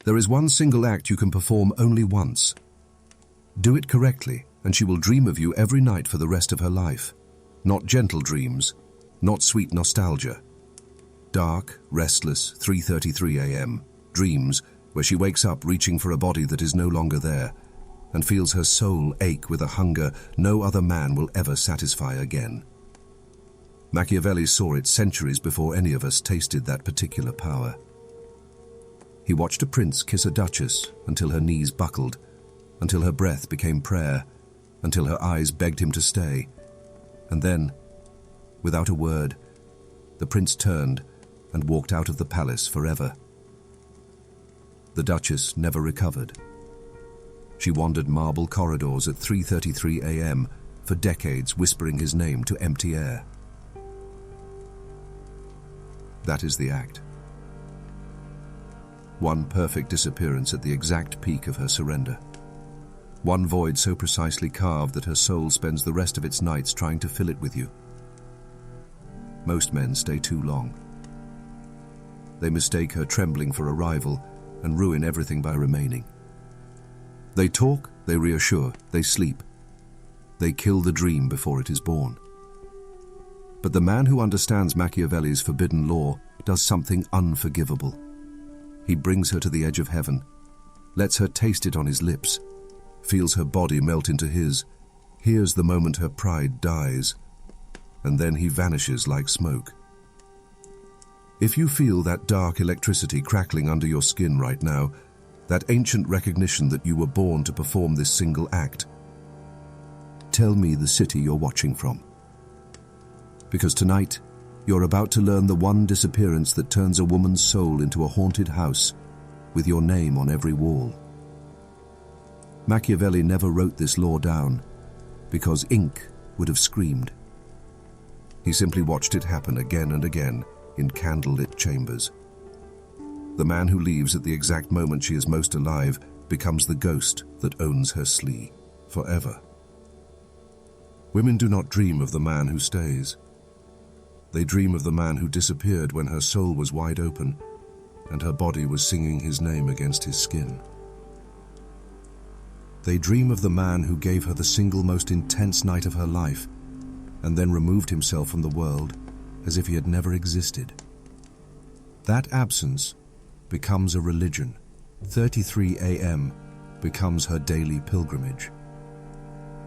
There is one single act you can perform only once. Do it correctly, and she will dream of you every night for the rest of her life. Not gentle dreams, not sweet nostalgia. Dark, restless, 3:33 a.m. dreams where she wakes up reaching for a body that is no longer there and feels her soul ache with a hunger no other man will ever satisfy again. Machiavelli saw it centuries before any of us tasted that particular power. He watched a prince kiss a duchess until her knees buckled, until her breath became prayer, until her eyes begged him to stay. And then, without a word, the prince turned and walked out of the palace forever. The duchess never recovered. She wandered marble corridors at 3:33 a.m. for decades, whispering his name to empty air. That is the act. One perfect disappearance at the exact peak of her surrender. One void so precisely carved that her soul spends the rest of its nights trying to fill it with you. Most men stay too long. They mistake her trembling for arrival and ruin everything by remaining. They talk, they reassure, they sleep. They kill the dream before it is born. But the man who understands Machiavelli's forbidden law does something unforgivable. He brings her to the edge of heaven, lets her taste it on his lips, feels her body melt into his, hears the moment her pride dies, and then he vanishes like smoke. If you feel that dark electricity crackling under your skin right now, that ancient recognition that you were born to perform this single act, tell me the city you're watching from. Because tonight, you're about to learn the one disappearance that turns a woman's soul into a haunted house with your name on every wall. Machiavelli never wrote this law down because ink would have screamed. He simply watched it happen again and again in candlelit chambers. The man who leaves at the exact moment she is most alive becomes the ghost that owns her slee forever. Women do not dream of the man who stays. They dream of the man who disappeared when her soul was wide open and her body was singing his name against his skin. They dream of the man who gave her the single most intense night of her life and then removed himself from the world as if he had never existed. That absence becomes a religion. 3:33 a.m. becomes her daily pilgrimage.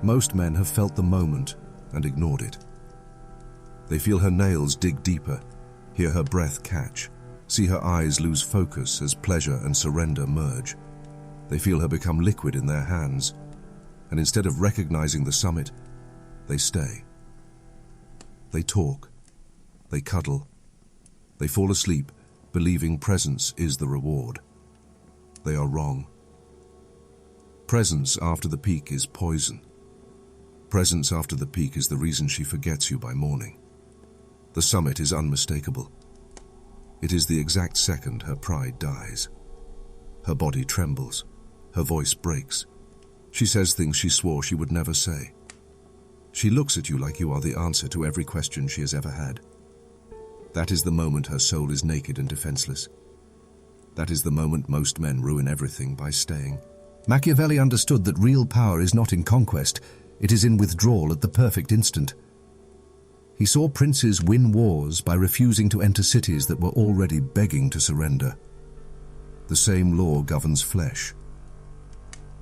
Most men have felt the moment and ignored it. They feel her nails dig deeper, hear her breath catch, see her eyes lose focus as pleasure and surrender merge. They feel her become liquid in their hands, and instead of recognizing the summit, they stay. They talk, they cuddle, they fall asleep, believing presence is the reward. They are wrong. Presence after the peak is poison. Presence after the peak is the reason she forgets you by morning. The summit is unmistakable. It is the exact second her pride dies. Her body trembles. Her voice breaks. She says things she swore she would never say. She looks at you like you are the answer to every question she has ever had. That is the moment her soul is naked and defenseless. That is the moment most men ruin everything by staying. Machiavelli understood that real power is not in conquest, it is in withdrawal at the perfect instant. He saw princes win wars by refusing to enter cities that were already begging to surrender. The same law governs flesh.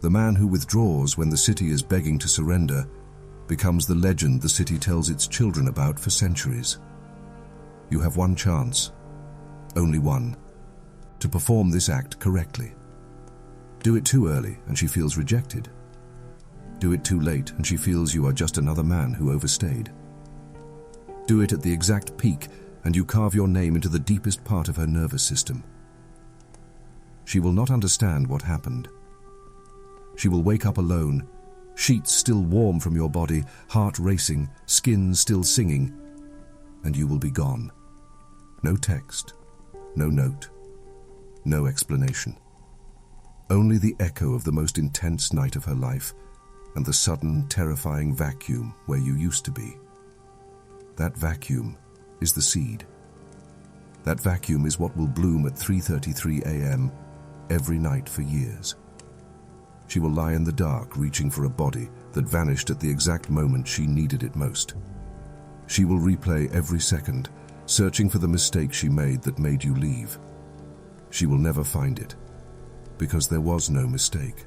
The man who withdraws when the city is begging to surrender becomes the legend the city tells its children about for centuries. You have one chance, only one, to perform this act correctly. Do it too early and she feels rejected. Do it too late and she feels you are just another man who overstayed. Do it at the exact peak and you carve your name into the deepest part of her nervous system. She will not understand what happened. She will wake up alone, sheets still warm from your body, heart racing, skin still singing, and you will be gone. No text, no note, no explanation. Only the echo of the most intense night of her life and the sudden, terrifying vacuum where you used to be. That vacuum is the seed. That vacuum is what will bloom at 3:33 a.m. every night for years. She will lie in the dark, reaching for a body that vanished at the exact moment she needed it most. She will replay every second, searching for the mistake she made that made you leave. She will never find it, because there was no mistake.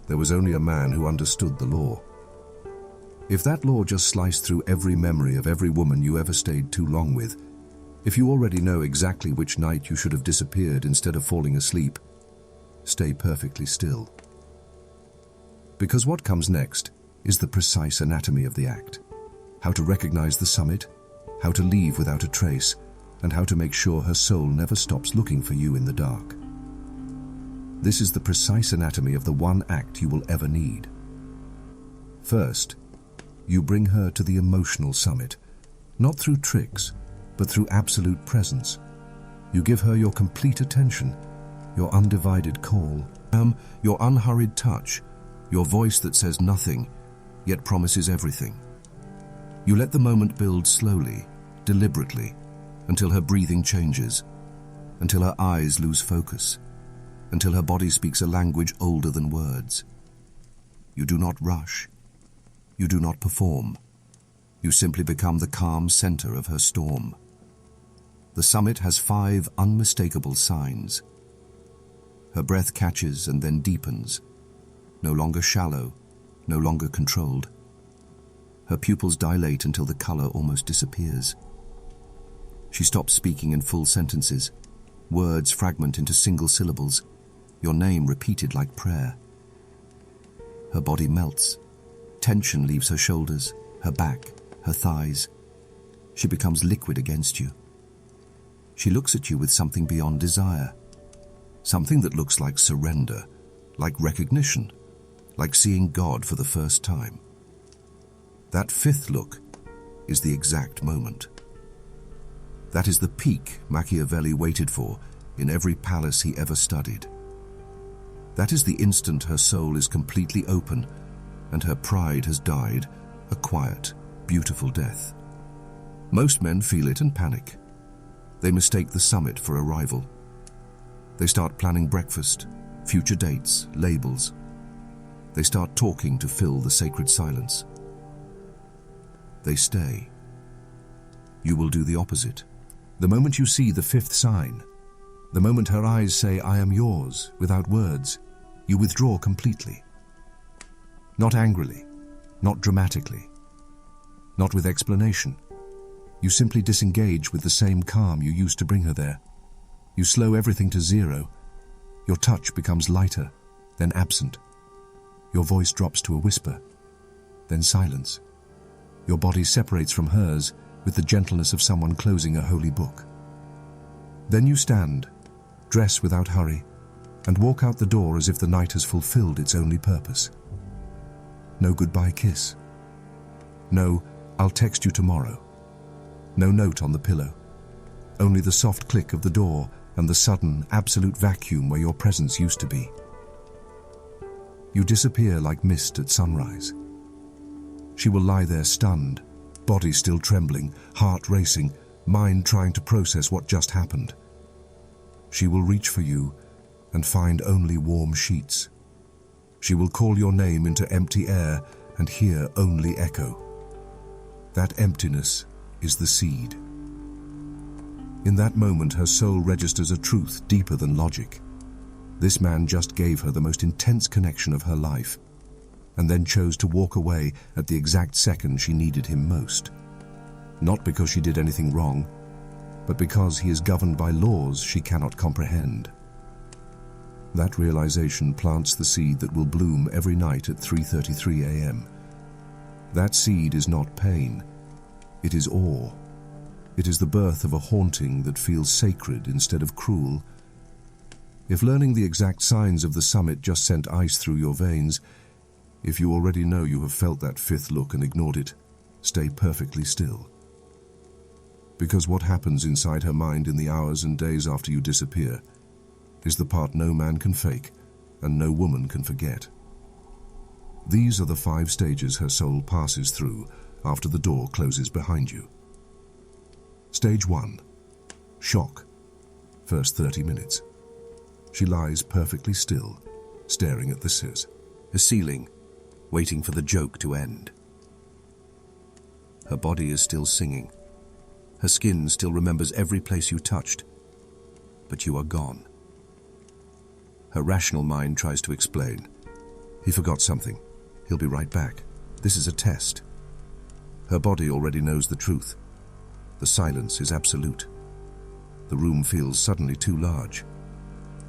There was only a man who understood the law. If that law just sliced through every memory of every woman you ever stayed too long with, if you already know exactly which night you should have disappeared instead of falling asleep, stay perfectly still. Because what comes next is the precise anatomy of the act. How to recognize the summit, how to leave without a trace, and how to make sure her soul never stops looking for you in the dark. This is the precise anatomy of the one act you will ever need. First, you bring her to the emotional summit, not through tricks, but through absolute presence. You give her your complete attention, your undivided call, your unhurried touch, your voice that says nothing, yet promises everything. You let the moment build slowly, deliberately, until her breathing changes, until her eyes lose focus, until her body speaks a language older than words. You do not rush. You do not perform. You simply become the calm center of her storm. The summit has 5 unmistakable signs. Her breath catches and then deepens, no longer shallow, no longer controlled. Her pupils dilate until the color almost disappears. She stops speaking in full sentences. Words fragment into single syllables, your name repeated like prayer. Her body melts. Tension leaves her shoulders, her back, her thighs. She becomes liquid against you. She looks at you with something beyond desire. Something that looks like surrender, like recognition, like seeing God for the first time. That 5th look is the exact moment. That is the peak Machiavelli waited for in every palace he ever studied. That is the instant her soul is completely open and her pride has died a quiet, beautiful death. Most men feel it and panic. They mistake the summit for a rival. They start planning breakfast, future dates, labels. They start talking to fill the sacred silence. They stay. You will do the opposite. The moment you see the 5th sign, the moment her eyes say, "I am yours," without words, you withdraw completely. Not angrily, not dramatically, not with explanation. You simply disengage with the same calm you used to bring her there. You slow everything to 0. Your touch becomes lighter, then absent. Your voice drops to a whisper, then silence. Your body separates from hers with the gentleness of someone closing a holy book. Then you stand, dress without hurry, and walk out the door as if the night has fulfilled its only purpose. No goodbye kiss. No, "I'll text you tomorrow." No note on the pillow. Only the soft click of the door and the sudden, absolute vacuum where your presence used to be. You disappear like mist at sunrise. She will lie there stunned, body still trembling, heart racing, mind trying to process what just happened. She will reach for you and find only warm sheets. She will call your name into empty air and hear only echo. That emptiness is the seed. In that moment, her soul registers a truth deeper than logic. This man just gave her the most intense connection of her life, and then chose to walk away at the exact second she needed him most. Not because she did anything wrong, but because he is governed by laws she cannot comprehend. That realization plants the seed that will bloom every night at 3:33 a.m. That seed is not pain, it is awe. It is the birth of a haunting that feels sacred instead of cruel. If learning the exact signs of the summit just sent ice through your veins, if you already know you have felt that 5th look and ignored it, stay perfectly still. Because what happens inside her mind in the hours and days after you disappear is the part no man can fake and no woman can forget. These are the 5 stages her soul passes through after the door closes behind you. Stage 1. Shock. First 30 minutes. She lies perfectly still, staring at the ceiling, waiting for the joke to end. Her body is still singing. Her skin still remembers every place you touched, but you are gone. Her rational mind tries to explain. He forgot something. He'll be right back. This is a test. Her body already knows the truth. The silence is absolute. The room feels suddenly too large.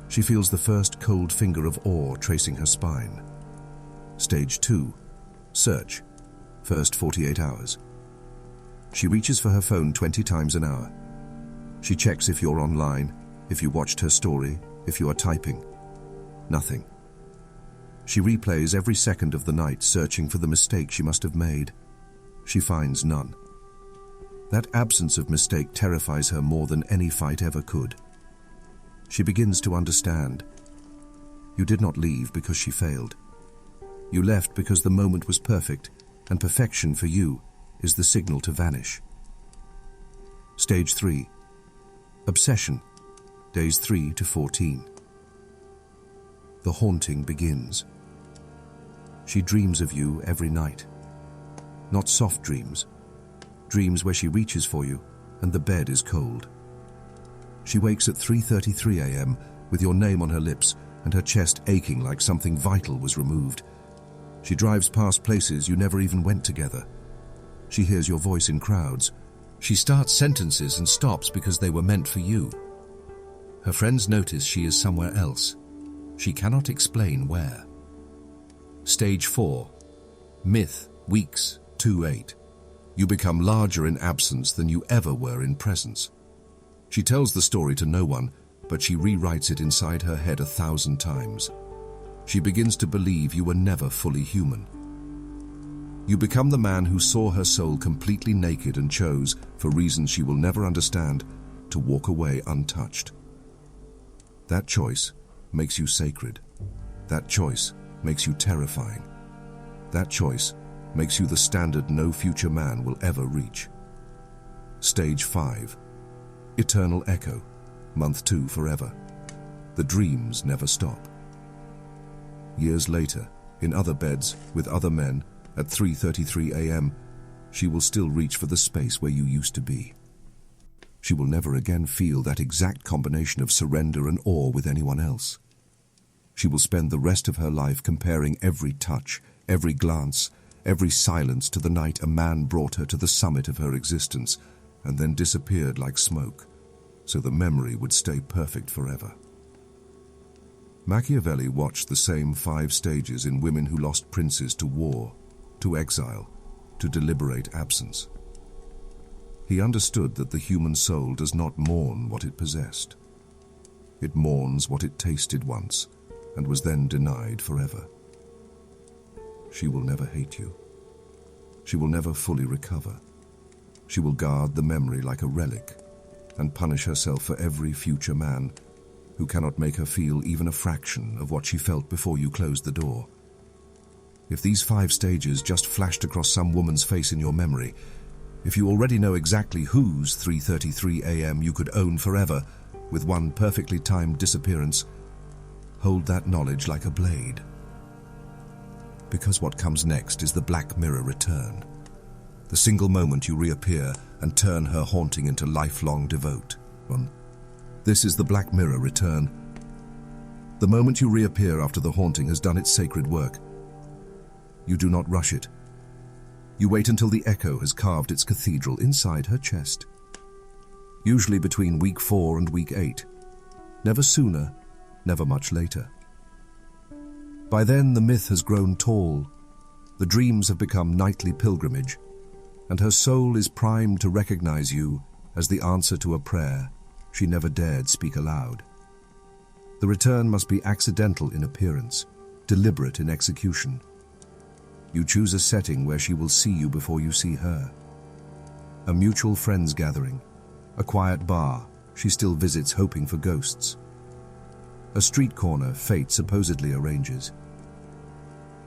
She feels the first cold finger of awe tracing her spine. Stage 2. Search. First 48 hours. She reaches for her phone 20 times an hour. She checks if you're online, if you watched her story, if you are typing. Nothing. She replays every second of the night, searching for the mistake she must have made. She finds none. That absence of mistake terrifies her more than any fight ever could. She begins to understand. You did not leave because she failed. You left because the moment was perfect, and perfection for you is the signal to vanish. Stage 3. Obsession. Days 3 to 14. The haunting begins. She dreams of you every night. Not soft dreams. Dreams where she reaches for you and the bed is cold. She wakes at 3:33 a.m. with your name on her lips and her chest aching like something vital was removed. She drives past places you never even went together. She hears your voice in crowds. She starts sentences and stops because they were meant for you. Her friends notice she is somewhere else. She cannot explain where. Stage 4. Myth, weeks, 2-8. You become larger in absence than you ever were in presence. She tells the story to no one, but she rewrites it inside her head 1,000 times. She begins to believe you were never fully human. You become the man who saw her soul completely naked and chose, for reasons she will never understand, to walk away untouched. That choice makes you sacred. That choice makes you terrifying. That choice makes you the standard no future man will ever reach. Stage 5. Eternal echo. Month 2 forever. The dreams never stop. Years later, in other beds, with other men, at 3:33 a.m., she will still reach for the space where you used to be. She will never again feel that exact combination of surrender and awe with anyone else. She will spend the rest of her life comparing every touch, every glance, every silence to the night a man brought her to the summit of her existence and then disappeared like smoke, so the memory would stay perfect forever. Machiavelli watched the same 5 stages in women who lost princes to war, to exile, to deliberate absence. He understood that the human soul does not mourn what it possessed. It mourns what it tasted once and was then denied forever. She will never hate you. She will never fully recover. She will guard the memory like a relic and punish herself for every future man who cannot make her feel even a fraction of what she felt before you closed the door. If these 5 stages just flashed across some woman's face in your memory, if you already know exactly whose 3:33 a.m. you could own forever with one perfectly timed disappearance, hold that knowledge like a blade. Because what comes next is the Black Mirror return. The single moment you reappear and turn her haunting into lifelong devote. This is the Black Mirror return. The moment you reappear after the haunting has done its sacred work. You do not rush it. You wait until the echo has carved its cathedral inside her chest. Usually between week 4 and week 8. Never sooner, never much later. By then the myth has grown tall. The dreams have become nightly pilgrimage, and her soul is primed to recognize you as the answer to a prayer she never dared speak aloud. The return must be accidental in appearance, deliberate in execution. You choose a setting where she will see you before you see her. A mutual friends gathering, a quiet bar she still visits hoping for ghosts. A street corner fate supposedly arranges.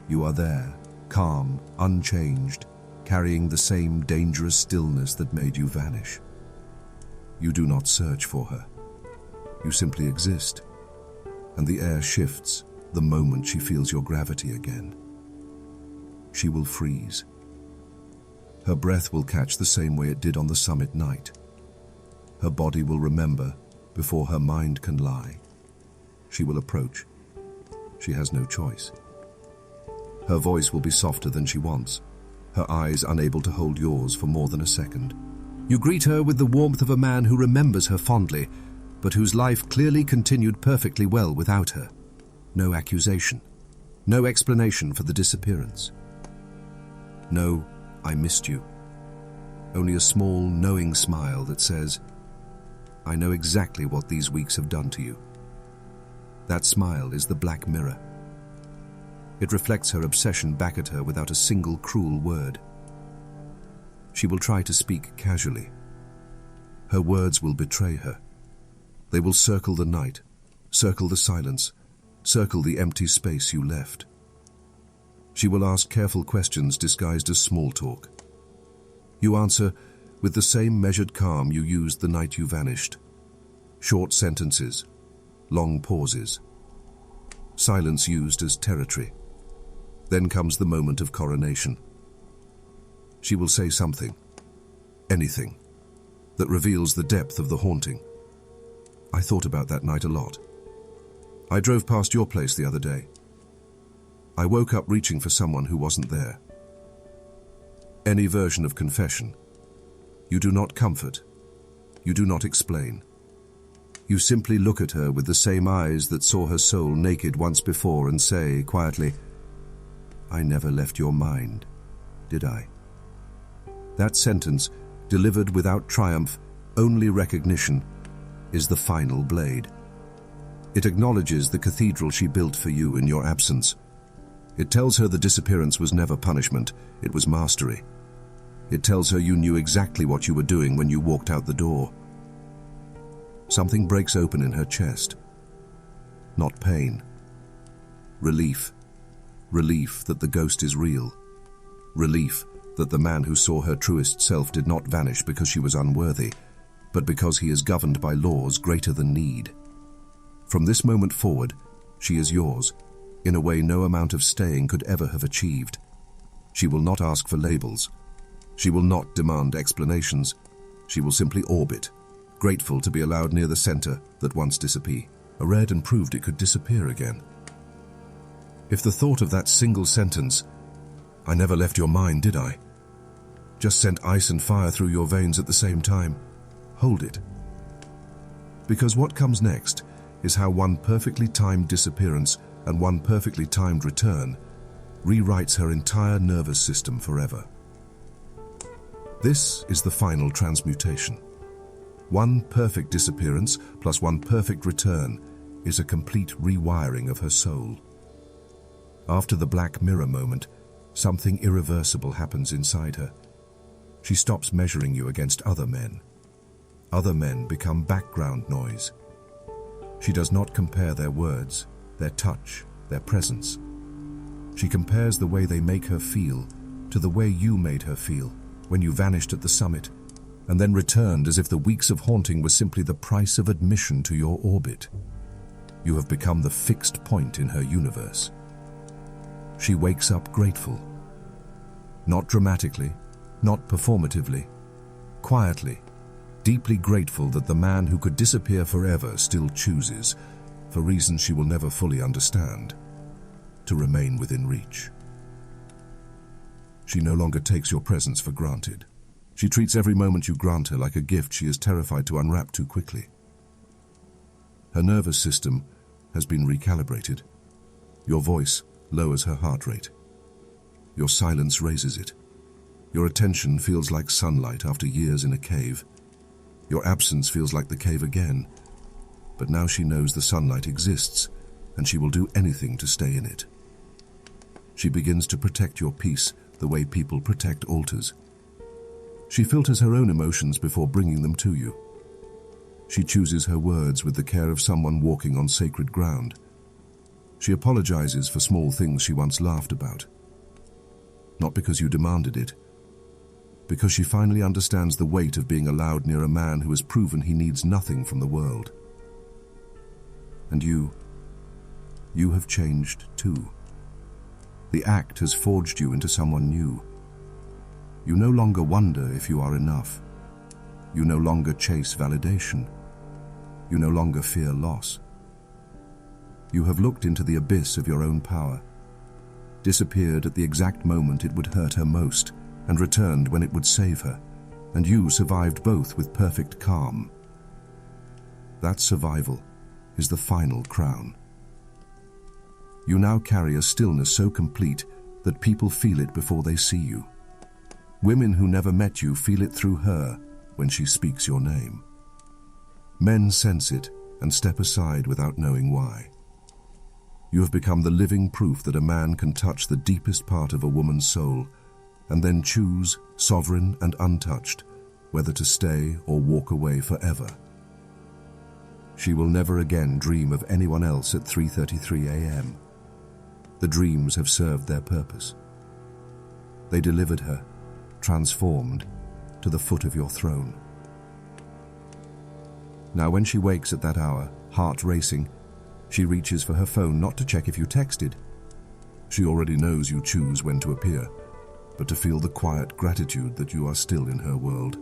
You are there, calm, unchanged, carrying the same dangerous stillness that made you vanish. You do not search for her. You simply exist. and the air shifts the moment she feels your gravity again. She will freeze. Her breath will catch the same way it did on the summit night. Her body will remember before her mind can lie. She will approach. She has no choice. Her voice will be softer than she wants, her eyes unable to hold yours for more than a second. You greet her with the warmth of a man who remembers her fondly, but whose life clearly continued perfectly well without her. No accusation, no explanation for the disappearance. No, I missed you. Only a small, knowing smile that says, I know exactly what these weeks have done to you. That smile is the black mirror. It reflects her obsession back at her without a single cruel word. She will try to speak casually. Her words will betray her. They will circle the night, circle the silence, circle the empty space you left. She will ask careful questions disguised as small talk. You answer with the same measured calm you used the night you vanished. Short sentences, long pauses. Silence used as territory. Then comes the moment of coronation. She will say something, anything, that reveals the depth of the haunting. I thought about that night a lot. I drove past your place the other day. I woke up reaching for someone who wasn't there. Any version of confession. You do not comfort. You do not explain. You simply look at her with the same eyes that saw her soul naked once before and say quietly, I never left your mind, did I? That sentence, delivered without triumph, only recognition, is the final blade. It acknowledges the cathedral she built for you in your absence. It tells her the disappearance was never punishment, it was mastery. It tells her you knew exactly what you were doing when you walked out the door. Something breaks open in her chest. Not pain. Relief. Relief that the ghost is real. Relief that the man who saw her truest self did not vanish because she was unworthy, but because he is governed by laws greater than need. From this moment forward, she is yours, in a way no amount of staying could ever have achieved. She will not ask for labels. She will not demand explanations. She will simply orbit, grateful to be allowed near the center that once disappeared. I read and proved it could disappear again. If the thought of that single sentence, I never left your mind, did I? Just sent ice and fire through your veins at the same time. Hold it. Because what comes next is how one perfectly timed disappearance and one perfectly timed return rewrites her entire nervous system forever. This is the final transmutation. One perfect disappearance plus one perfect return is a complete rewiring of her soul. After the black mirror moment, something irreversible happens inside her. She stops measuring you against other men. Other men become background noise. She does not compare their words, their touch, their presence. She compares the way they make her feel to the way you made her feel when you vanished at the summit, and then returned as if the weeks of haunting were simply the price of admission to your orbit. You have become the fixed point in her universe. She wakes up grateful. Not dramatically, not performatively, quietly, deeply grateful that the man who could disappear forever still chooses, for reasons she will never fully understand, to remain within reach. She no longer takes your presence for granted. She treats every moment you grant her like a gift she is terrified to unwrap too quickly. Her nervous system has been recalibrated. Your voice lowers her heart rate. Your silence raises it. Your attention feels like sunlight after years in a cave. Your absence feels like the cave again. But now she knows the sunlight exists, and she will do anything to stay in it. She begins to protect your peace the way people protect altars. She filters her own emotions before bringing them to you. She chooses her words with the care of someone walking on sacred ground. She apologizes for small things she once laughed about. Not because you demanded it, because she finally understands the weight of being allowed near a man who has proven he needs nothing from the world. And you You have changed too. The act has forged you into someone new. You no longer wonder if you are enough. You no longer chase validation. You no longer fear loss. You have looked into the abyss of your own power, disappeared at the exact moment it would hurt her most, and returned when it would save her, and you survived both with perfect calm. That survival is the final crown. You now carry a stillness so complete that people feel it before they see you. Women who never met you feel it through her when she speaks your name. Men sense it and step aside without knowing why. You have become the living proof that a man can touch the deepest part of a woman's soul and then choose, sovereign and untouched, whether to stay or walk away forever. She will never again dream of anyone else at 3:33 a.m. The dreams have served their purpose. They delivered her, transformed, to the foot of your throne. Now when she wakes at that hour, heart racing, she reaches for her phone not to check if you texted. She already knows you choose when to appear, but to feel the quiet gratitude that you are still in her world.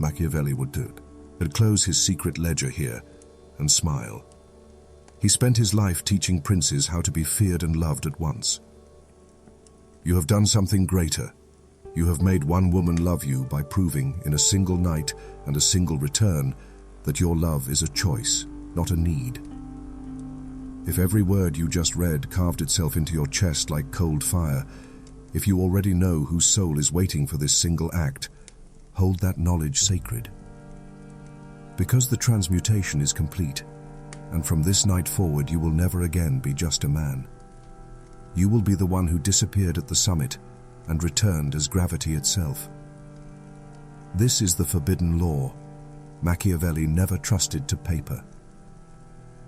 Machiavelli would do it. He'd close his secret ledger here and smile. He spent his life teaching princes how to be feared and loved at once. You have done something greater. You have made one woman love you by proving in a single night and a single return that your love is a choice, not a need. If every word you just read carved itself into your chest like cold fire, if you already know whose soul is waiting for this single act, hold that knowledge sacred. Because the transmutation is complete, and from this night forward you will never again be just a man. You will be the one who disappeared at the summit and returned as gravity itself. This is the forbidden law. Machiavelli never trusted to paper.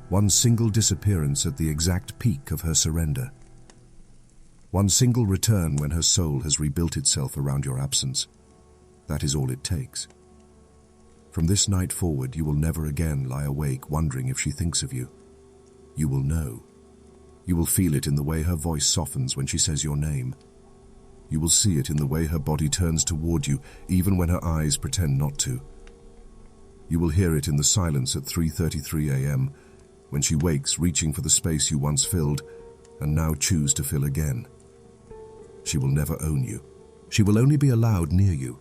One single disappearance at the exact peak of her surrender. One single return when her soul has rebuilt itself around your absence. That is all it takes. From this night forward, you will never again lie awake wondering if she thinks of you. You will know. You will feel it in the way her voice softens when she says your name. You will see it in the way her body turns toward you, even when her eyes pretend not to. You will hear it in the silence at 3:33 a.m., when she wakes reaching for the space you once filled and now choose to fill again. She will never own you. She will only be allowed near you.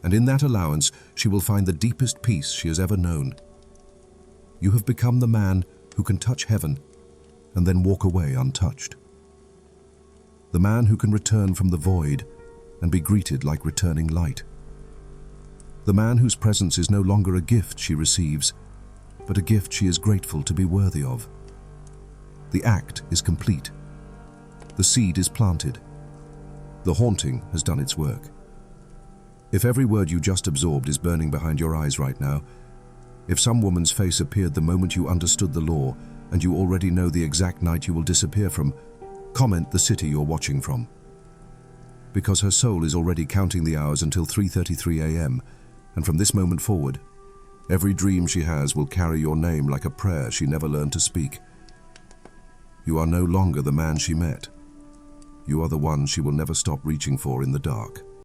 And in that allowance, she will find the deepest peace she has ever known. You have become the man who can touch heaven and then walk away untouched. The man who can return from the void and be greeted like returning light. The man whose presence is no longer a gift she receives, but a gift she is grateful to be worthy of. The act is complete. The seed is planted. The haunting has done its work. If every word you just absorbed is burning behind your eyes right now, if some woman's face appeared the moment you understood the law and you already know the exact night you will disappear from, comment the city you're watching from. Because her soul is already counting the hours until 3:33 a.m., and from this moment forward, every dream she has will carry your name like a prayer she never learned to speak. You are no longer the man she met. You are the one she will never stop reaching for in the dark.